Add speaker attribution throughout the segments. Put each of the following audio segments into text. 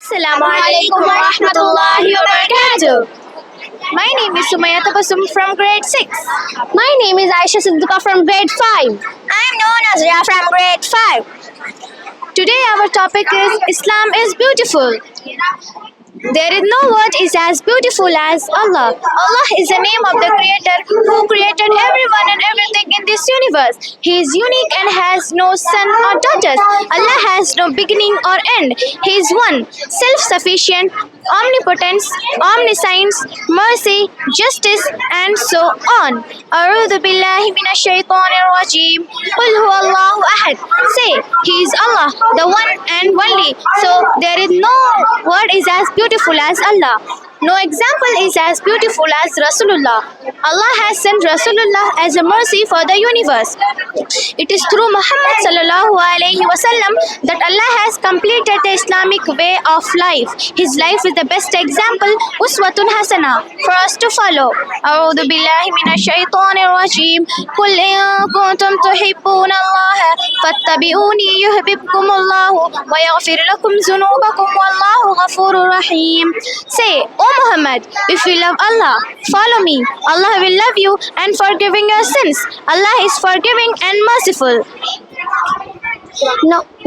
Speaker 1: Assalamualaikum warahmatullahi wabarakatuh. My name is Sumaya Tabassum from grade 6.
Speaker 2: My name is Aisha Siddiqa from grade 5.
Speaker 1: I am known as Ria from grade 5. Today our topic is Islam is beautiful. There is no word is as beautiful as Allah. Allah is the name of the Creator who created everyone and everything in this universe. He is unique and has no son or daughters. Allah has no beginning or end. He is one, self-sufficient, omnipotent, omniscient, mercy, justice, and so on. A'udhu billahi minash shaitanir rajeem. Qul huwa Allahu ahad. Say, He is Allah, the one and only. So there is no word is as beautiful as Allah. No example is as beautiful as Rasulullah. Allah has sent Rasulullah as a mercy for the universe. It is through Muhammad sallallahu alaihi wasallam that Allah has completed the Islamic way of life. His life is the best example, uswatun hasana, for us to follow. A'udhu billahi minash shaitanir rajeem. Qul in kuntum tuhibbuna Allah fattabi'uni yuhibbukumullah wa yaghfir lakum dhunubakum wallahu ghafurur rahim. Say, O Muhammad, if you love Allah, follow me. Allah will love you and forgiving your sins. Allah is forgiving and merciful.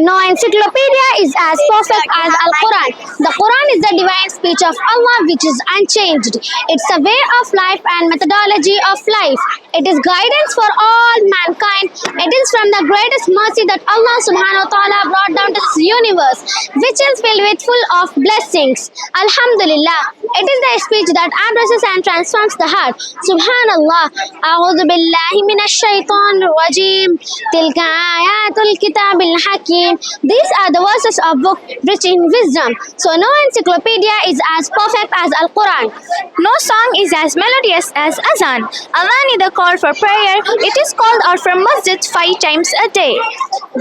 Speaker 2: No encyclopedia is as perfect as Al-Quran. The Quran is the divine speech of Allah which is unchanged. It's a way of life and methodology of life. It is guidance for all mankind. It is from the greatest mercy that Allah subhanahu wa ta'ala brought down to this universe, which is filled with full of blessings. Alhamdulillah. It is the speech that addresses and transforms the heart. Subhanallah. A'udhu billahi minash shaitanir rajeem. Tilka ayatul kitabil hakim. These are the verses of book rich in wisdom. So no encyclopedia is as perfect as Al-Quran.
Speaker 1: No song is as melodious as azan. Adhan is the call for prayer. It is called out from masjid 5 times a day.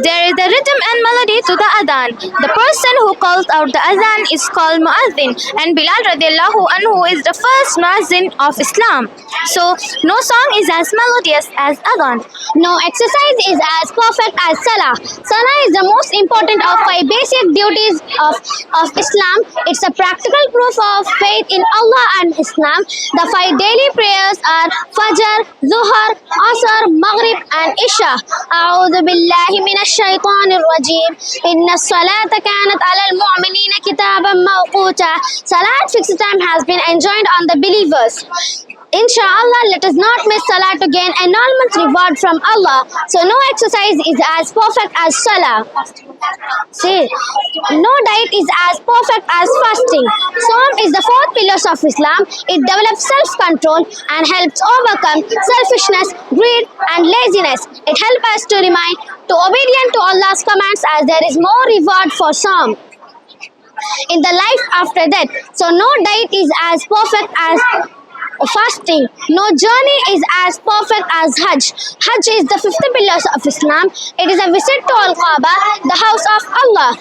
Speaker 1: There is the rhythm and melody to the adhan. The person who calls out the adhan is called muazzin, and Bilal radiallahu anhu is the first muazzin of Islam. So no song is as melodious as adhan.
Speaker 2: No exercise is as perfect as Salah. Salah is the most important of 5 basic duties of Islam. It's a practical proof of faith in Allah and Islam. The 5 daily prayers are Fajr, Zuhr, Asr, Maghrib and Isha. A'udhu billahi minash shaitanir rajeem. Inna as-salata kanat 'ala al-mu'minina kitaban mawquta. Salat fixed time has been enjoined on the believers. Inshallah, let us not miss Salah to gain enormous reward from Allah. So no exercise is as perfect as Salah. See, no diet is as perfect as fasting. Saum is the 4th pillar of Islam. It develops self-control and helps overcome selfishness, greed and laziness. It helps us to remain obedient to Allah's commands, as there is more reward for Saum in the life after death. So no diet is as perfect as fasting. No journey is as perfect as Hajj. Hajj is the 5th pillar of Islam. It is a visit to Al-Kaaba, the house of Allah.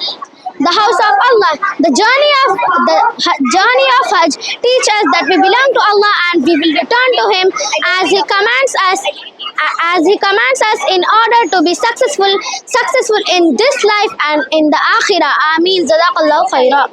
Speaker 2: The house of Allah. The journey of Hajj teaches us that we belong to Allah and we will return to Him as He commands us in order to be successful in this life and in the Akhirah. Ameen. Jazakallahu khaira.